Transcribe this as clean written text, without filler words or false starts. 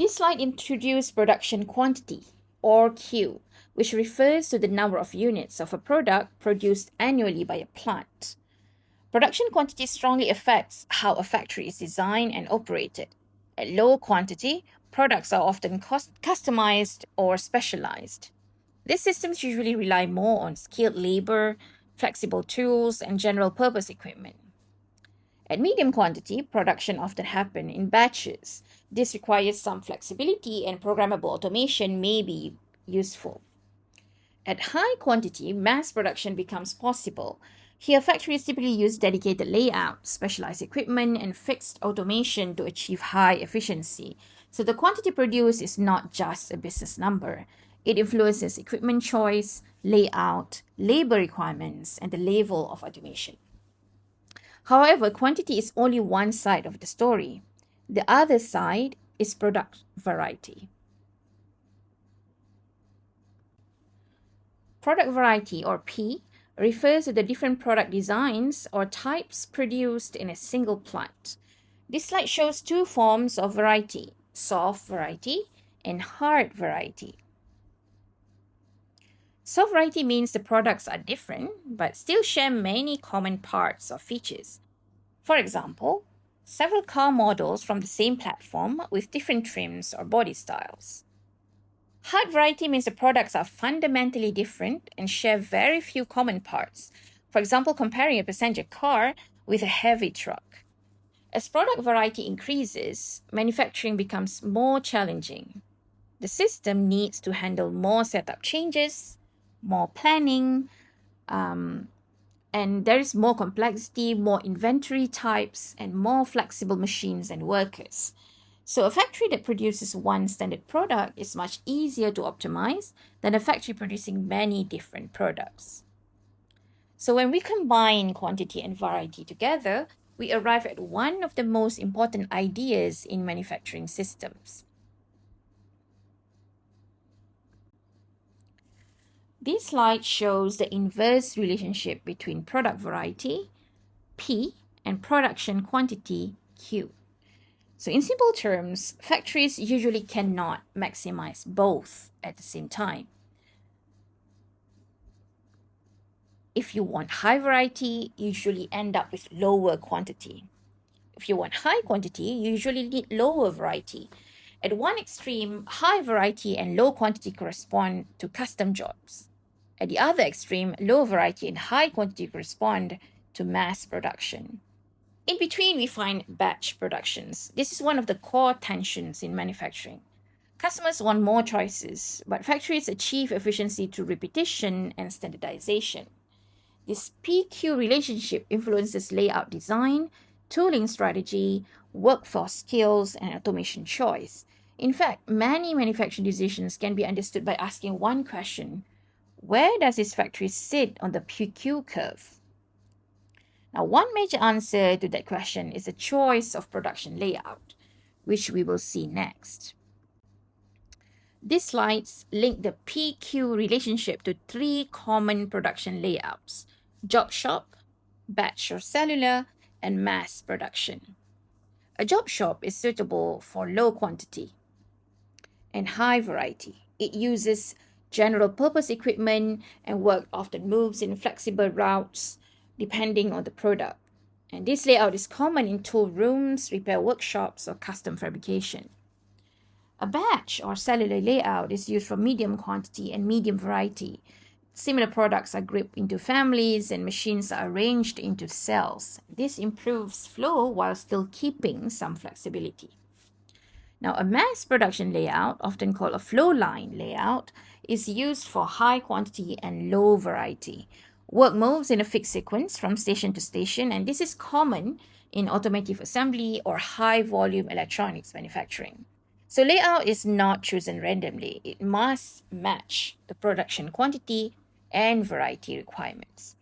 This slide introduces production quantity, or Q, which refers to the number of units of a product produced annually by a plant. Production quantity strongly affects how a factory is designed and operated. At low quantity, products are often customized or specialized. These systems usually rely more on skilled labor, flexible tools, and general purpose equipment. At medium quantity, production often happens in batches. This requires some flexibility, and programmable automation may be useful. At high quantity, mass production becomes possible. Here, factories typically use dedicated layouts, specialized equipment, and fixed automation to achieve high efficiency. So the quantity produced is not just a business number. It influences equipment choice, layout, labor requirements, and the level of automation. However, quantity is only one side of the story. The other side is product variety. Product variety, or P, refers to the different product designs or types produced in a single plant. This slide shows two forms of variety: soft variety and hard variety. Soft variety means the products are different but still share many common parts or features. For example, several car models from the same platform with different trims or body styles. Hard variety means the products are fundamentally different and share very few common parts. For example, comparing a passenger car with a heavy truck. As product variety increases, manufacturing becomes more challenging. The system needs to handle more setup changes, more planning, and there is more complexity, more inventory types, and more flexible machines and workers. So a factory that produces one standard product is much easier to optimize than a factory producing many different products. So when we combine quantity and variety together, we arrive at one of the most important ideas in manufacturing systems. This slide shows the inverse relationship between product variety, P, and production quantity, Q. So in simple terms, factories usually cannot maximize both at the same time. If you want high variety, you usually end up with lower quantity. If you want high quantity, you usually need lower variety. At one extreme, high variety and low quantity correspond to custom jobs. At the other extreme, low variety and high quantity correspond to mass production. In between, we find batch productions. This is one of the core tensions in manufacturing. Customers want more choices, but factories achieve efficiency through repetition and standardization. This PQ relationship influences layout design, tooling strategy, workforce skills, and automation choice. In fact, many manufacturing decisions can be understood by asking one question: where does this factory sit on the PQ curve? Now, one major answer to that question is the choice of production layout, which we will see next. These slides link the PQ relationship to three common production layouts: job shop, batch or cellular, and mass production. A job shop is suitable for low quantity and high variety. It uses general purpose equipment, and work often moves in flexible routes depending on the product. And this layout is common in tool rooms, repair workshops, or custom fabrication. A batch or cellular layout is used for medium quantity and medium variety. Similar products are grouped into families and machines are arranged into cells. This improves flow while still keeping some flexibility. Now, a mass production layout, often called a flow line layout, is used for high quantity and low variety. Work moves in a fixed sequence from station to station, and this is common in automotive assembly or high volume electronics manufacturing. So layout is not chosen randomly. It must match the production quantity and variety requirements.